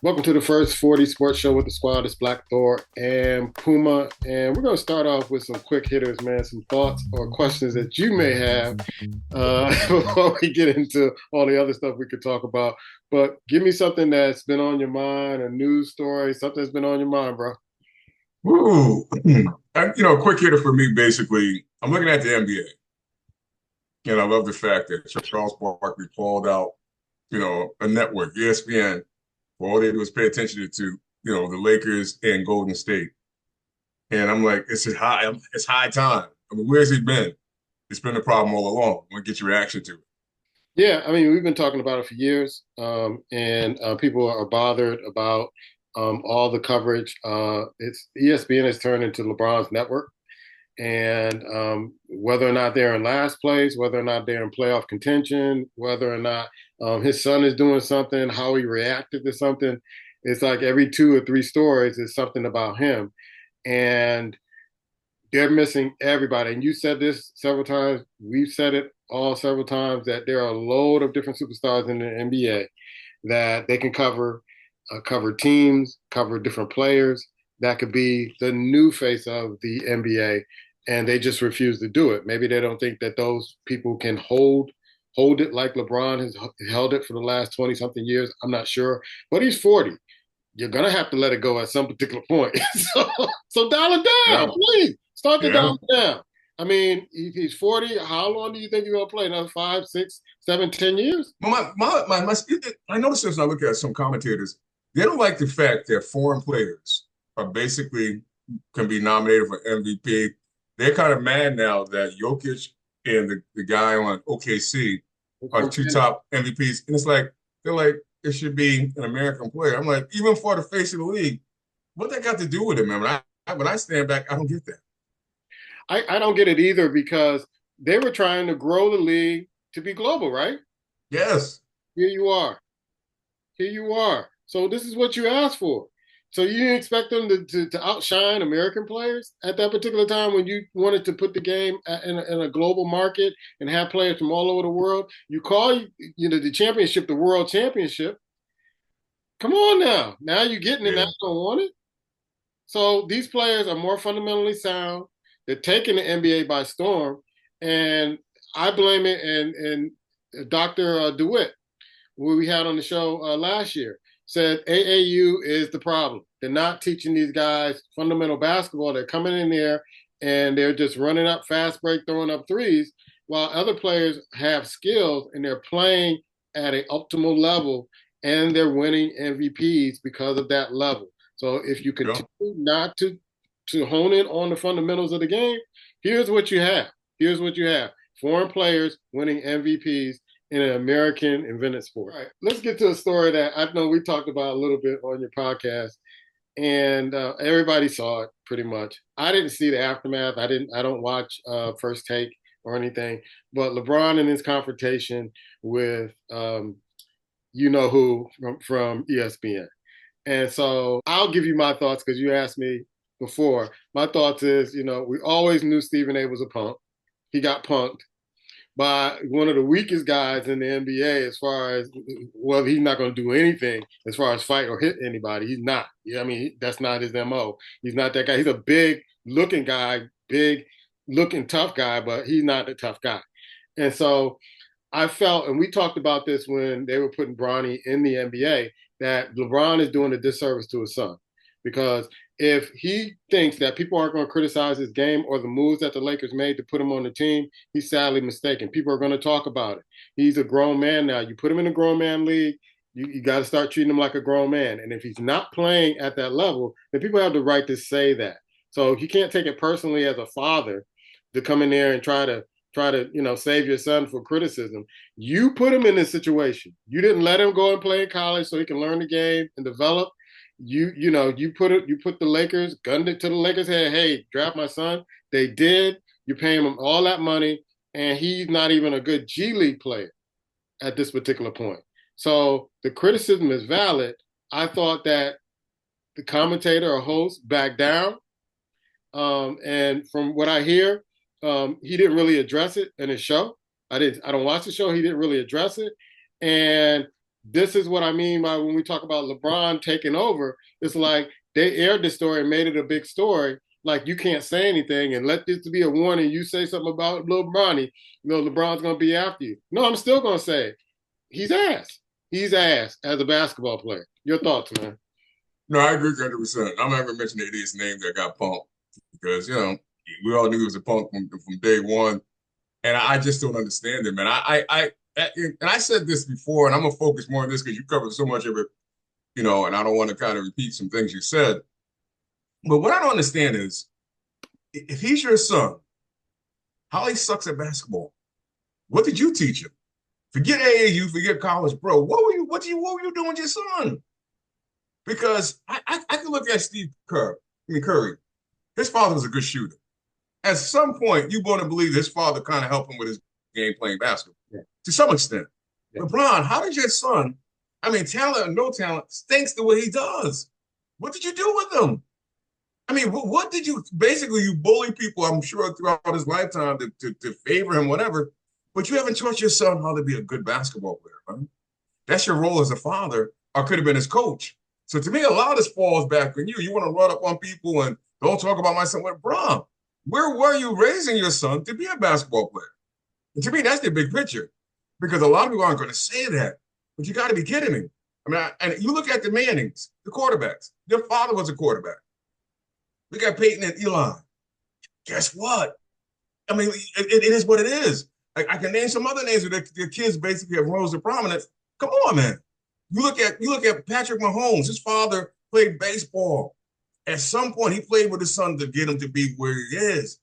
Welcome to the first 40 Sports Show with the squad. It's Black Thor and Puma. And we're going to start off with some quick hitters, man, some thoughts or questions that you may have before we get into all the other stuff we could talk about. But give me something that's been on your mind, a news story, something that's been on your mind, bro. Ooh, a quick hitter for me, basically. I'm looking at the NBA, and I love the fact that Charles Barkley called out, a network, ESPN, for all they do is pay attention to the Lakers and Golden State. And I'm like, it's high time. I mean, where's he been? It's been a problem all along. I want to get your reaction to it. Yeah, I mean, we've been talking about it for years, and people are bothered about all the coverage. It's ESPN has turned into LeBron's network. And whether or not they're in last place, whether or not they're in playoff contention, whether or not his son is doing something, how he reacted to something, it's like every two or three stories is something about him. And they're missing everybody. And you said this several times. We've said it all several times that there are a load of different superstars in the NBA that they can cover teams, cover different players. That could be the new face of the NBA, and they just refuse to do it. Maybe they don't think that those people can hold it like LeBron has held it for the last 20 something years. I'm not sure, but he's 40. You're gonna have to let it go at some particular point. so dial it down, Yeah, please. Start to yeah. dial it down. I mean, he's 40. How long do you think you're gonna play? Another 5, 6, 7, 10 years? I noticed this when I look at some commentators. They don't like the fact that foreign players are basically can be nominated for MVP. They're kind of mad now that Jokic and the guy on OKC are the two top MVPs. And it's like, they're like, it should be an American player. I'm like, even for the face of the league, what that got to do with it, man? When I stand back, I don't get that. I don't get it either because they were trying to grow the league to be global, right? Yes. Here you are. Here you are. So this is what you asked for. So you didn't expect them to outshine American players at that particular time when you wanted to put the game in a global market and have players from all over the world. You call the championship the world championship. Come on now. Now you're getting it. Now Yeah. you don't want it. So these players are more fundamentally sound. They're taking the NBA by storm, and I blame it. And Dr. DeWitt, who we had on the show last year, said AAU is the problem. They're not teaching these guys fundamental basketball. They're coming in there and they're just running up fast break, throwing up threes, while other players have skills and they're playing at an optimal level and they're winning MVPs because of that level. So if you Yeah. continue not to hone in on the fundamentals of the game, here's what you have. Here's what you have. Foreign players winning MVPs in an American invented sport. All right, let's get to a story that I know we talked about a little bit on your podcast, and everybody saw it pretty much. I didn't see the aftermath. I don't watch First Take or anything, but LeBron in his confrontation with you know who from ESPN. And so I'll give you my thoughts because you asked me before. My thoughts is, we always knew Stephen A was a punk. He got punked by one of the weakest guys in the NBA as far as, well, he's not going to do anything as far as fight or hit anybody. He's not. Yeah, I mean, that's not his MO. He's not that guy. He's a big looking guy, big looking tough guy, but he's not a tough guy. And so I felt, and we talked about this when they were putting Bronny in the NBA, that LeBron is doing a disservice to his son. Because if he thinks that people aren't going to criticize his game or the moves that the Lakers made to put him on the team, he's sadly mistaken. People are going to talk about it. He's a grown man now. You put him in a grown man league, you got to start treating him like a grown man. And if he's not playing at that level, then people have the right to say that. So you can't take it personally as a father to come in there and try to save your son for criticism. You put him in this situation. You didn't let him go and play in college so he can learn the game and develop. You put the Lakers, gunned it to the Lakers head, hey, draft my son. They did. You're paying him all that money, and he's not even a good G League player at this particular point. So the criticism is valid. I thought that the commentator or host backed down. And from what I hear, he didn't really address it in his show. I don't watch the show. He didn't really address it. And This is what I mean by when we talk about LeBron taking over. It's like they aired the story and made it a big story. Like you can't say anything and let this be a warning. You say something about LeBron, LeBron's gonna be after you. No, I'm still gonna say it. He's ass. He's ass as a basketball player. Your thoughts, man? No, I agree 100%. I'm not even mentioning the idiot's name that got punked because, we all knew he was a punk from day one. And I just don't understand it, man. And I said this before, and I'm gonna focus more on this because you covered so much of it, and I don't want to kind of repeat some things you said. But what I don't understand is if he's your son, how he sucks at basketball. What did you teach him? Forget AAU, forget college, bro. What were you doing with your son? Because I can look at Curry. His father was a good shooter. At some point, you're going to believe his father kind of helped him with his game playing basketball to some extent. Yeah. LeBron, how did your son, talent or no talent, stinks the way he does? What did you do with him? What did you basically you bully people, I'm sure, throughout his lifetime to favor him, whatever, but you haven't taught your son how to be a good basketball player, right? That's your role as a father, or could have been his coach. So to me, a lot of this falls back on you. You want to run up on people and don't talk about my son. Well, bro, where were you raising your son to be a basketball player? And to me, that's the big picture. Because a lot of people aren't going to say that. But you got to be kidding me. And you look at the Mannings, the quarterbacks. Their father was a quarterback. We got Peyton and Eli. Guess what? It is what it is. I can name some other names where their kids basically have rose to prominence. Come on, man. You look at Patrick Mahomes. His father played baseball. At some point, he played with his son to get him to be where he is.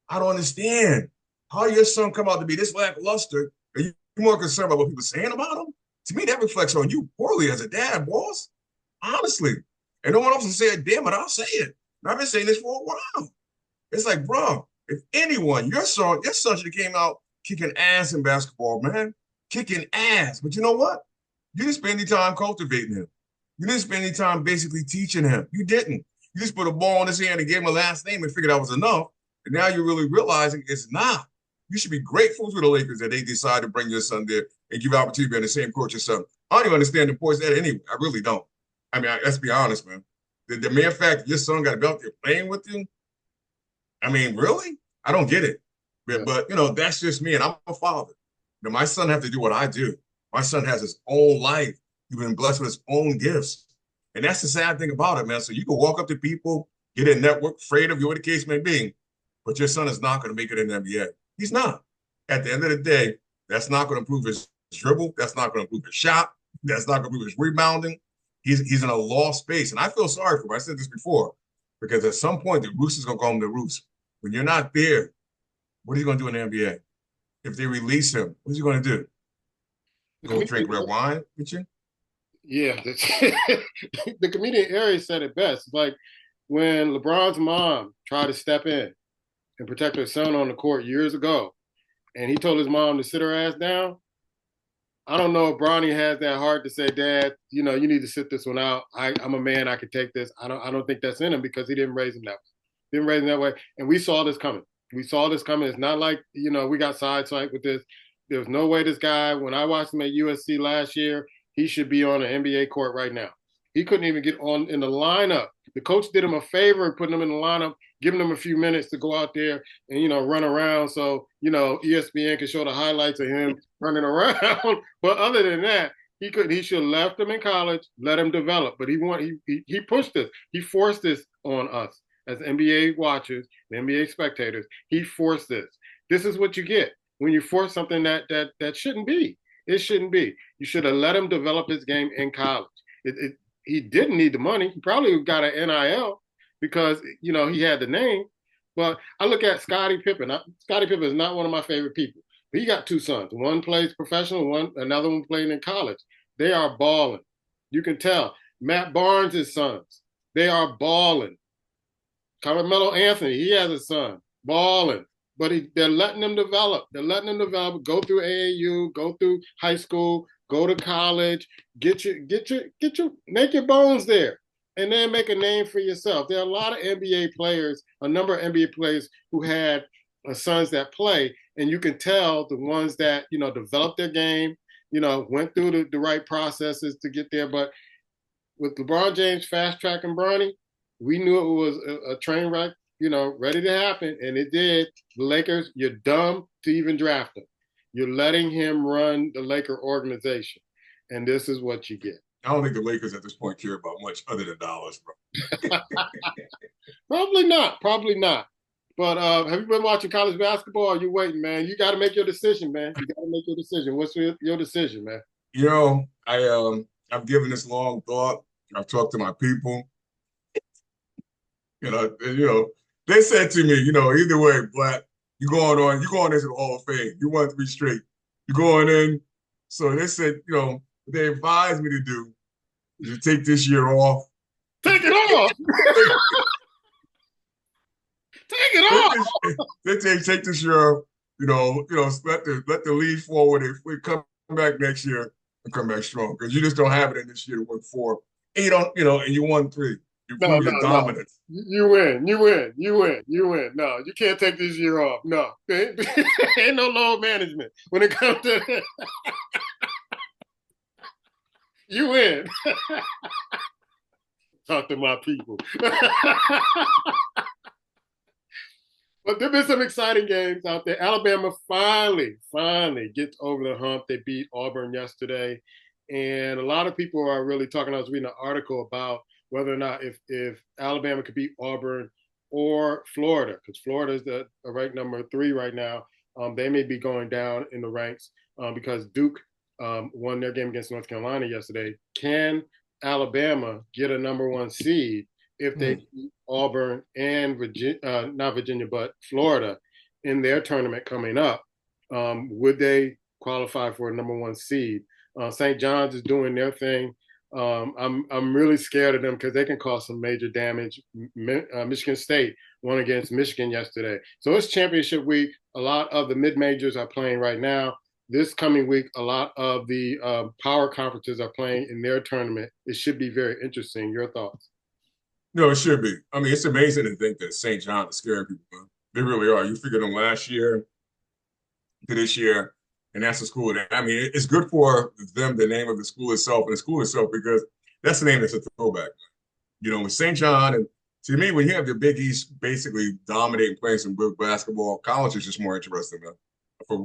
I don't understand how your son come out to be this lackluster. Are you more concerned about what people are saying about him? To me, that reflects on you poorly as a dad, boss. Honestly. And no one else will say it. Damn it, I'll say it. And I've been saying this for a while. It's like, bro, if anyone, your son should have came out kicking ass in basketball, man. Kicking ass. But you know what? You didn't spend any time cultivating him. You didn't spend any time basically teaching him. You didn't. You just put a ball in his hand and gave him a last name and figured that was enough. And now you're really realizing it's not. You should be grateful to the Lakers that they decided to bring your son there and give opportunity to be on the same court as your son. I don't even understand the importance of that anyway. I really don't. Let's be honest, man. The mere fact that your son got a belt there playing with you, really? I don't get it. But that's just me, and I'm a father. My son has to do what I do. My son has his own life. He's been blessed with his own gifts. And that's the sad thing about it, man. So you can walk up to people, get a network, afraid of you, what the case may be, but your son is not going to make it in the NBA. He's not. At the end of the day, that's not going to improve his dribble. That's not going to improve his shot. That's not going to improve his rebounding. He's in a lost space. And I feel sorry for him. I said this before, because at some point, the roost is going to go home to roost. When you're not there, what are you going to do in the NBA? If they release him, what is he going to do? Go drink red wine with you? Yeah, the comedian Aries said it best. Like when LeBron's mom tried to step in and protect her son on the court years ago, and he told his mom to sit her ass down. I don't know if Bronny has that heart to say, Dad, you need to sit this one out. I'm a man, I can take this. I don't think that's in him because he didn't raise him that way. Didn't raise him that way. And we saw this coming. It's not like, we got sideswiped with this. There's no way this guy, when I watched him at USC last year, he should be on an NBA court right now. He couldn't even get on in the lineup. The coach did him a favor putting him in the lineup, giving him a few minutes to go out there and, run around so, ESPN can show the highlights of him running around. But other than that, he should have left him in college, let him develop. But he pushed this. He forced this on us as NBA watchers, NBA spectators. He forced this. This is what you get when you force something that shouldn't be. It shouldn't be. You should have let him develop his game in college. He didn't need the money. He probably got an NIL because, he had the name. But I look at Scottie Pippen. Scottie Pippen is not one of my favorite people. But he got two sons. One plays professional, another one playing in college. They are balling. You can tell. Matt Barnes' sons, they are balling. Carmelo Anthony, he has a son, balling. But they're letting them develop. They're letting them develop. Go through AAU, go through high school, go to college, make your bones there, and then make a name for yourself. There are a lot of NBA players, a number of NBA players who had sons that play, and you can tell the ones that develop their game, went through the right processes to get there. But with LeBron James fast tracking Bronny, we knew it was a train wreck, ready to happen, and it did. The Lakers, you're dumb to even draft him. You're letting him run the Laker organization, and this is what you get. I don't think the Lakers at this point care about much other than dollars, bro. Probably not. Probably not. But have you been watching college basketball? Or are you waiting, man? You got to make your decision, man. You got to make your decision. What's your decision, man? I've given this long thought. I've talked to my people. They said to me, either way, Black, you're going into the Hall of Fame. You won 3 straight. You're going in. So they said, what they advised me to do is to take this year off. Take it off. Take it off. They take this year, let the lead forward. If we come back next year and come back strong, because you just don't have it in this year to win 4. And you don't, and you won 3. You prove your dominance. You win. No, you can't take this year off. No, ain't no load management when it comes to you win. Talk to my people. But there have been some exciting games out there. Alabama finally gets over the hump. They beat Auburn yesterday. And a lot of people are really talking. I was reading an article about whether or not if Alabama could beat Auburn or Florida, because Florida is ranked number 3 right now. They may be going down in the ranks because Duke won their game against North Carolina yesterday. Can Alabama get a number 1 seed if they beat Auburn and not Virginia, but Florida in their tournament coming up? Would they qualify for a number 1 seed? St. John's is doing their thing. I'm really scared of them because they can cause some major damage. Michigan State won against Michigan yesterday. So it's championship week. A lot of the mid-majors are playing right now. This coming week, a lot of the power conferences are playing in their tournament. It should be very interesting. Your thoughts? No, it should be. I mean, it's amazing to think that St. John is scaring people. Man. They really are. You figured them last year to this year. And that's the school. I mean, it's good for them, the name of the school itself, and the school itself, because that's the name that's a throwback. With St. John, and to me, when you have the Big East basically dominating playing some good basketball, college is just more interesting.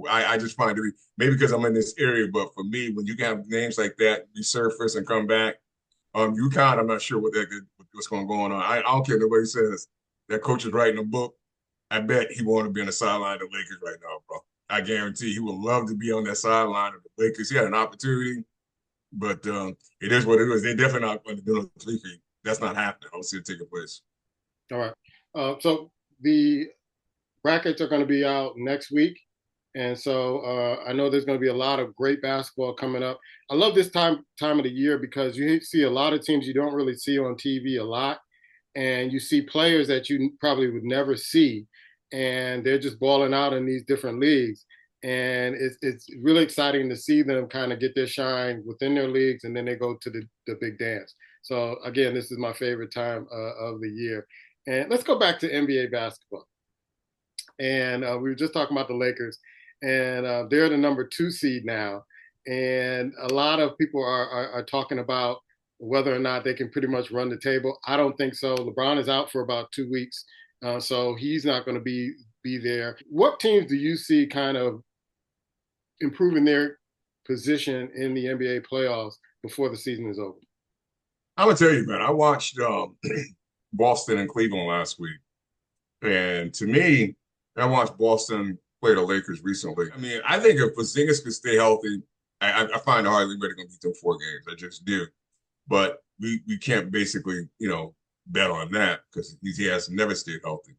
I just find it to be, maybe because I'm in this area, but for me, when you have names like that, resurface and come back, UConn, I'm not sure what's going on. I don't care. Nobody says that coach is writing a book. I bet he want to be on the sideline of the Lakers right now, bro. I guarantee he would love to be on that sideline of the Lakers. He had an opportunity, but it is what it is. They're definitely not going to do it 3 feet. That's not happening. I don't see it taking place. All right. So the brackets are going to be out next week. And so I know there's going to be a lot of great basketball coming up. I love this time of the year because you see a lot of teams you don't really see on TV a lot. And you see players that you probably would never see. And they're just balling out in these different leagues. And it's really exciting to see them kind of get their shine within their leagues, and then they go to the big dance. So, again, this is my favorite time of the year. And let's go back to NBA basketball. And we were just talking about the Lakers, and they're the number 2 seed now. And a lot of people are talking about whether or not they can pretty much run the table. I don't think so. LeBron is out for about 2 weeks. So he's not going to be there. What teams do you see kind of improving their position in the NBA playoffs before the season is over? I'm going to tell you, man, I watched Boston and Cleveland last week. And to me, I watched Boston play the Lakers recently. I mean, I think if Porzingis could stay healthy, I find it hardly going to beat them 4 games. I just do. But we can't basically, bet on that because he has never stayed healthy.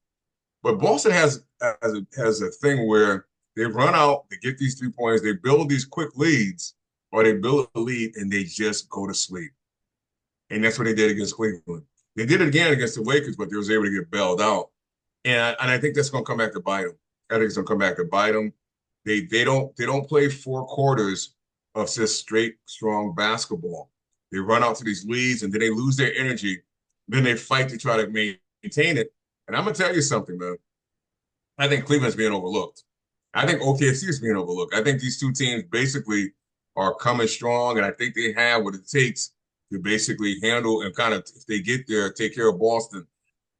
But Boston has a thing where they run out, they get these 3 points, they build these quick leads, or they build a lead and they just go to sleep. And that's what they did against Cleveland. They did it again against the Lakers, but they was able to get bailed out. And I think that's going to come back to bite them. I think it's going to come back to bite them. They don't play 4 quarters of just straight, strong basketball. They run out to these leads, and then they lose their energy. Then they fight to try to maintain it. And I'm going to tell you something, man. I think Cleveland's being overlooked. I think OKC is being overlooked. I think these 2 teams basically are coming strong, and I think they have what it takes to basically handle and kind of, if they get there, take care of Boston.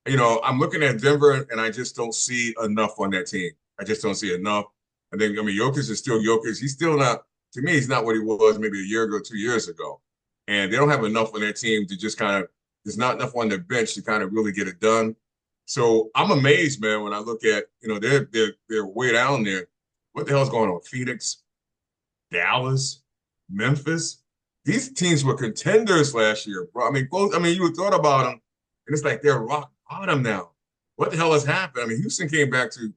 I'm looking at Denver, and I just don't see enough on that team. I just don't see enough. And then, Jokic is still Jokic. He's still not, to me, he's not what he was maybe a year ago, 2 years ago. And they don't have enough on their team to just kind of, there's not enough on their bench to kind of really get it done. So I'm amazed, man, when I look at, they're way down there. What the hell's going on? Phoenix, Dallas, Memphis. These teams were contenders last year, bro. You would thought about them, and it's like they're rock bottom now. What the hell has happened? I mean, Houston came back to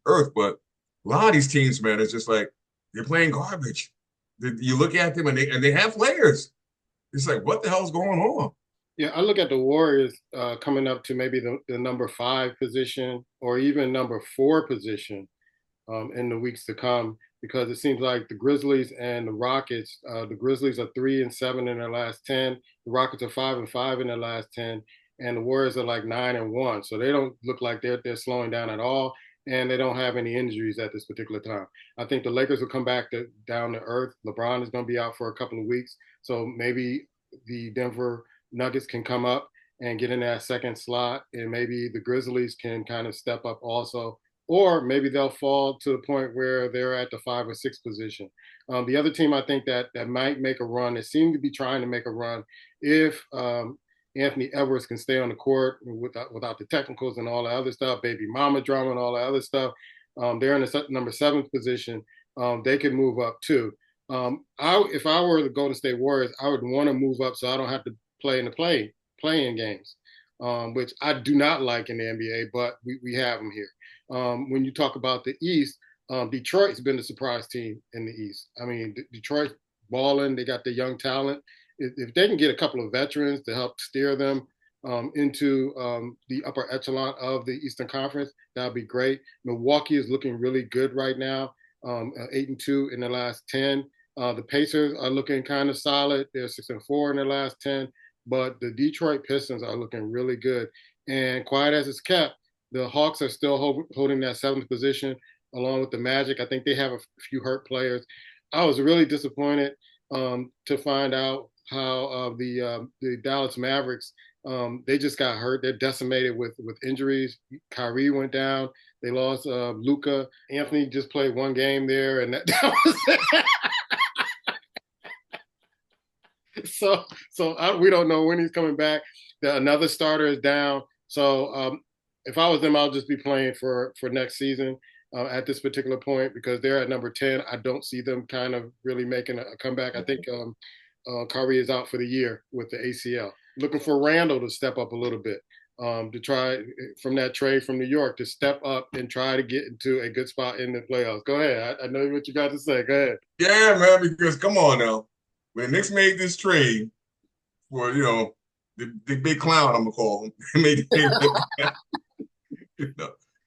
earth, but a lot of these teams, man, it's just like they're playing garbage. You look at them, and they have players. It's like, what the hell's going on? Yeah, I look at the Warriors coming up to maybe the number 5 position or even number 4 position in the weeks to come, because it seems like the Grizzlies and the Rockets, the Grizzlies are 3-7 in their last 10. The Rockets are 5-5 in their last 10, and the Warriors are like 9-1. So they don't look like they're slowing down at all, and they don't have any injuries at this particular time. I think the Lakers will come back down to earth. LeBron is going to be out for a couple of weeks, so maybe the Denver Nuggets can come up and get in that second slot, and maybe the Grizzlies can kind of step up also, or maybe they'll fall to the point where they're at the 5 or 6 position. The other team I think that might make a run, they seem to be trying to make a run, if Anthony Edwards can stay on the court without the technicals and all the other stuff, baby mama drama and all the other stuff. They're in the number 7th position. They could move up too. If I were the Golden State Warriors, I would want to move up so I don't have to play in the playing games, which I do not like in the NBA, but we have them here. When you talk about the East, Detroit's been the surprise team in the East. I mean, Detroit's balling. They got the young talent. If they can get a couple of veterans to help steer them into the upper echelon of the Eastern Conference, that would be great. Milwaukee is looking really good right now, 8-2 in the last 10. The Pacers are looking kind of solid. They're 6-4 in their last 10, but the Detroit Pistons are looking really good. And quiet as it's kept, the Hawks are still holding that 7th position along with the Magic. I think they have a few hurt players. I was really disappointed to find out how the Dallas Mavericks, they just got hurt. They're decimated with injuries. Kyrie went down. They lost Luka. Anthony just played one game there, and that was it. We don't know when he's coming back. Another starter is down. So if I was them, I'll just be playing for next season at this particular point, because they're at number 10. I don't see them kind of really making a comeback. I think Kyrie is out for the year with the ACL. Looking for Randall to step up a little bit, to try from that trade from New York to step up and try to get into a good spot in the playoffs. Go ahead. I know what you got to say. Go ahead. Yeah, man, because come on now. When Knicks made this trade for, the big clown, I'm gonna call him, made the trade.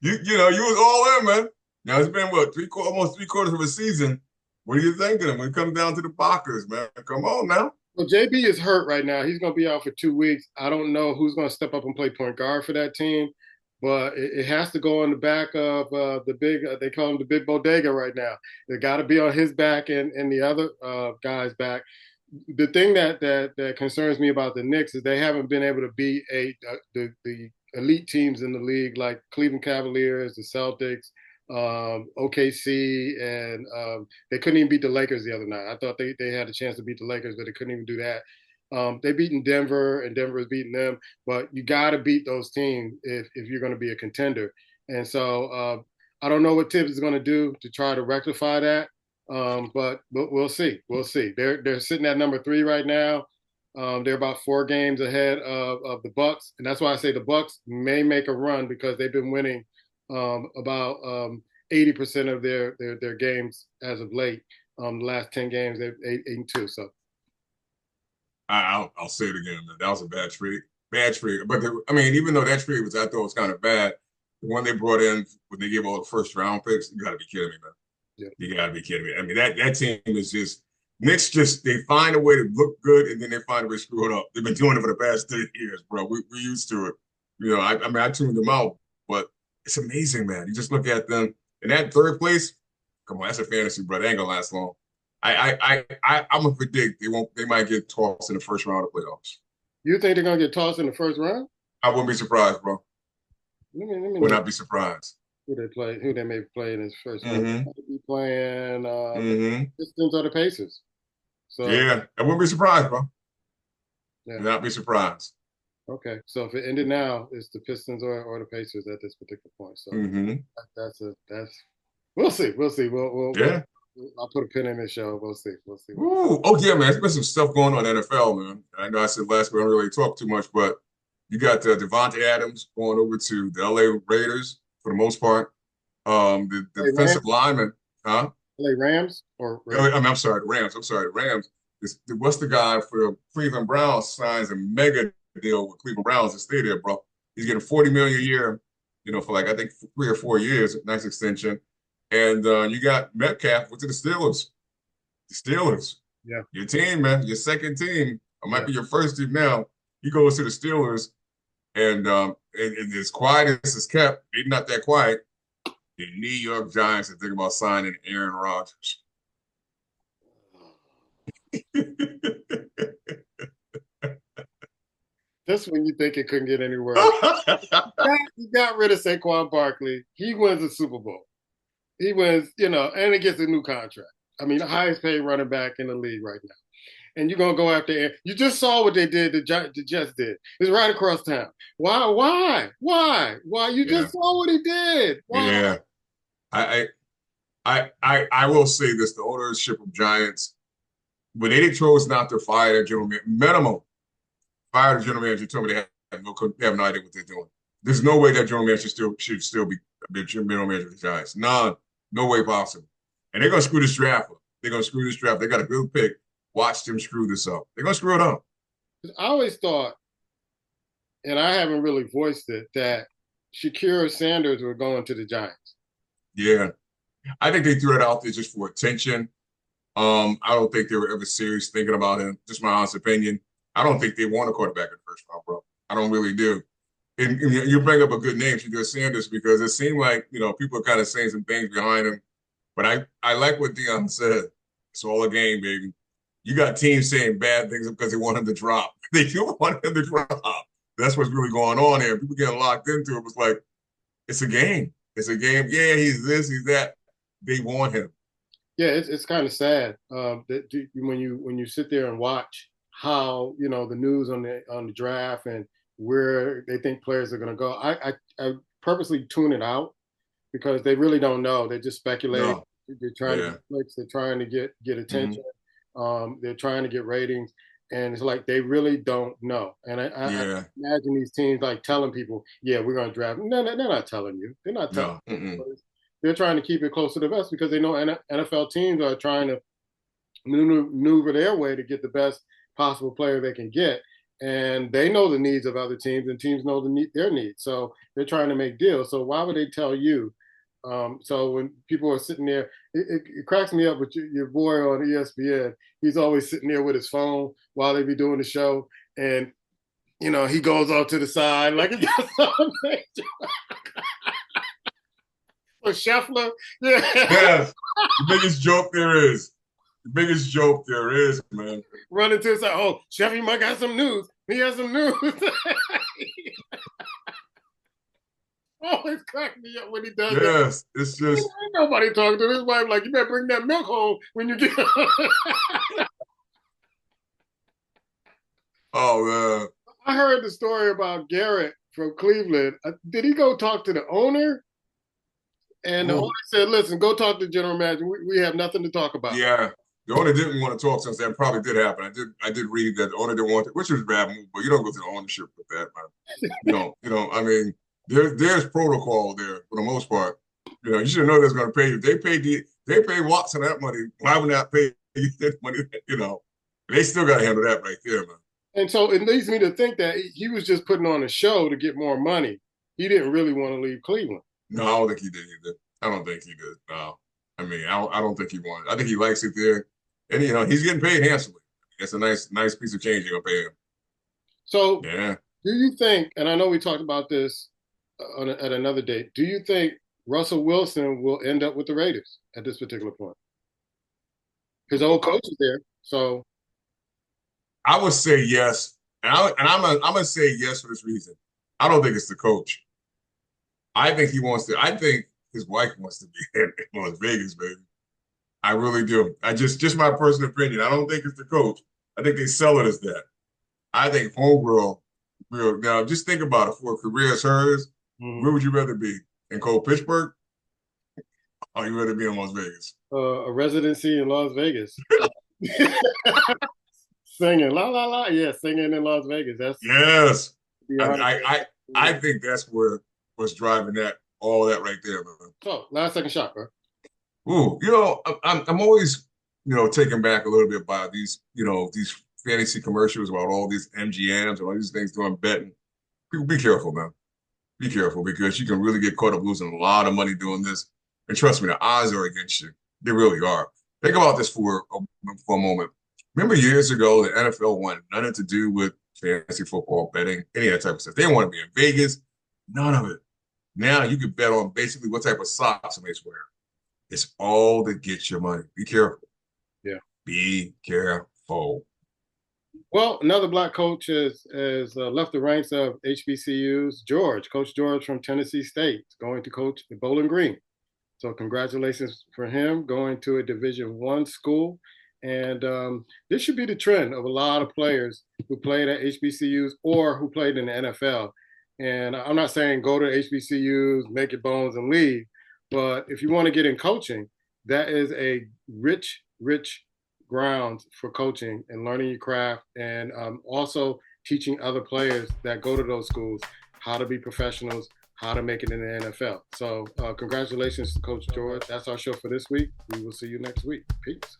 You was all in, man. Now it's been what, almost 3/4 of a season. What are you thinking when it comes down to the Packers, man? Come on now. Well, JB is hurt right now. He's going to be out for 2 weeks. I don't know who's going to step up and play point guard for that team, but it has to go on the back of the big. They call him the big bodega right now. They got to be on his back and the other guy's back. The thing that concerns me about the Knicks is they haven't been able to beat the elite teams in the league, like Cleveland Cavaliers, the Celtics, OKC, and they couldn't even beat the Lakers the other night. I thought they had a chance to beat the Lakers, but they couldn't even do that. They beaten Denver, and Denver is beating them, but you got to beat those teams if you're going to be a contender. And so I don't know what Tibbs is going to do to try to rectify that, but we'll see. We'll see. They're sitting at number 3 right now. They're about 4 games ahead of the Bucks, and that's why I say the Bucks may make a run, because they've been winning about 80% of their games as of late. The last 10 games, they're 8-2. So I'll say it again, man. That was a bad trade. Bad trade. But even though that trade I thought was kind of bad, the one they brought in when they gave all the first round picks, you got to be kidding me, man. Yeah. You got to be kidding me. I mean, that team is just Knicks. They find a way to look good, and then they find a way to screw it up. They've been doing it for the past 30 years, bro. We're used to it. I tuned them out, but it's amazing, man. You just look at them in that 3rd place. Come on, that's a fantasy, bro. They ain't gonna last long. I'm gonna predict they won't. They might get tossed in the first round of playoffs. You think they're gonna get tossed in the first round? I wouldn't be surprised, bro. Let me Would look not be surprised. who they may play in this first round. Mm-hmm. They be playing the Mm-hmm. Pistons or the Pacers. So Yeah, I wouldn't be surprised, bro. yeah, Would not be surprised. okay. So if it ended now, it's the Pistons or the Pacers at this particular point. So Mm-hmm. that's we'll see. We'll see. Yeah. I'll put a pin in this show. We'll see. We'll see. Ooh. Oh yeah, man. There's been some stuff going on in the NFL, man. I know I said last week I don't really talk too much, but you got Devontae Adams going over to the LA Raiders for the most part. The LA Rams, defensive lineman, huh? LA Rams or Oh, Raiders? I'm sorry, the Rams. I'm sorry, the Rams. What's the guy for the Cleveland Browns signs a mega deal with Cleveland Browns to stay there, bro? He's getting 40 million a year, for like I think 3 or 4 years, nice extension. And you got Metcalf went to the Steelers. The Steelers, Yeah, your team, man, your second team, or might yeah. be your first team now. He goes to the Steelers, and as quiet as it's kept, maybe not that quiet. The New York Giants are thinking about signing Aaron Rodgers. That's when you think it couldn't get any worse. He got rid of Saquon Barkley. He wins the Super Bowl. He wins, and he gets a new contract. I mean, the highest paid running back in the league right now. And you're gonna go after Aaron. You just saw what they did. The Jets did. It's right across town. Why? Why? Why? Why? You Yeah, just saw what he did. Why? yeah. I I will say this: the ownership of Giants, when they chose not to fire their general manager, minimum fire the general manager, told me they have no idea what they're doing. There's no way that general manager should still be the general manager of the Giants. None, no way possible. And they're gonna screw this draft up. They're gonna screw this draft. They got a good pick. Watch them screw this up. They're gonna screw it up. I always thought, and I haven't really voiced it, that Shakira Sanders were going to the Giants. Yeah, I think they threw it out there just for attention. I don't think they were ever serious thinking about him. Just my honest opinion. I don't think they want a quarterback in the first round, bro. I don't really do. And you bring up a good name, Shador Sanders, because it seemed like people are kind of saying some things behind him. But I like what Dion said. It's all a game, baby. You got teams saying bad things because they want him to drop. They do want him to drop. That's what's really going on here. People getting locked into it. It was like it's a game. It's a game. Yeah, he's this, he's that. They want him. Yeah, it's kind of sad that when you sit there and watch how the news on the draft and where they think players are going to go. I purposely tune it out because they really don't know. They're just speculating. No. They're trying to Yeah. get clicks. They're trying to get Mm-hmm. attention. They're trying to get ratings, and it's like they really don't know. And I Yeah. imagine these teams like telling people, "Yeah, we're going to draft." No, they're not telling you. They're not telling. No. Mm-mm. They're trying to keep it close to the vest because they know NFL teams are trying to maneuver their way to get the best possible player they can get. And they know the needs of other teams, and teams know their needs. So they're trying to make deals. So why would they tell you? So when people are sitting there, it cracks me up with your boy on ESPN. He's always sitting there with his phone while they be doing the show, and he goes off to the side like it got something. Or Scheffler, yeah. Yes. The biggest joke there is. The biggest joke there is, man. Running to his side. Oh, Chevy might got some news. He has some news. Always crack me up when he does that. Yes. It's just, Ain't nobody talking to his wife like, you better bring that milk home when you get oh man. I heard the story about Garrett from Cleveland. Did he go talk to the owner? And the owner Ooh. said, listen, go talk to the general manager. We have nothing to talk about. Yeah. The owner didn't want to talk since that probably did happen. I did read that the owner didn't want it, which was a bad move, but you don't go to the ownership with that, man. I mean, there's protocol there for the most part. You should know they're gonna pay you. They pay Watson that money. Why would not pay you that money? They still gotta handle that right there, man. And so it leads me to think that he was just putting on a show to get more money. He didn't really want to leave Cleveland. No, I don't think he did either. I don't think he did. No. I mean, I don't think he wanted. I think he likes it there. And he's getting paid handsomely. It's a nice piece of change you're gonna pay him. So Yeah. do you think, and I know we talked about this at another date, do you think Russell Wilson will end up with the Raiders at this particular point? His old coach is there, so I would say yes, I'm gonna say yes for this reason. I don't think it's the coach. I think he wants to. I think his wife wants to be in Las Vegas, baby. I really do. I just my personal opinion. I don't think it's the coach. I think they sell it as that. I think homegirl will now just think about it for a career as hers. mhm. Where would you rather be? In cold Pittsburgh? Or you rather be in Las Vegas? A residency in Las Vegas. Singing la la la, yeah, singing in Las Vegas. That's Yes. be I honest. I I, I think that's where what's driving all that right there, man. So last second shot, bro. Ooh, I'm always, taken back a little bit by these fantasy commercials about all these MGMs and all these things doing betting. People, be careful, man. Be careful because you can really get caught up losing a lot of money doing this. And trust me, the odds are against you. They really are. Think about this for a moment. Remember years ago, the NFL wanted nothing to do with fantasy football betting, any of that type of stuff. They didn't want to be in Vegas, none of it. Now you can bet on basically what type of socks somebody's wearing. It's all to get your money. Be careful. Yeah. Be careful. Well, another black coach has left the ranks of HBCUs. Coach George from Tennessee State, going to coach the Bowling Green. So congratulations for him going to a Division I school. And this should be the trend of a lot of players who played at HBCUs or who played in the NFL. And I'm not saying go to HBCUs, make your bones and leave, but if you want to get in coaching, that is a rich, rich ground for coaching and learning your craft, and also teaching other players that go to those schools how to be professionals, how to make it in the NFL. So congratulations to Coach George. That's our show for this week. We will see you next week. Peace.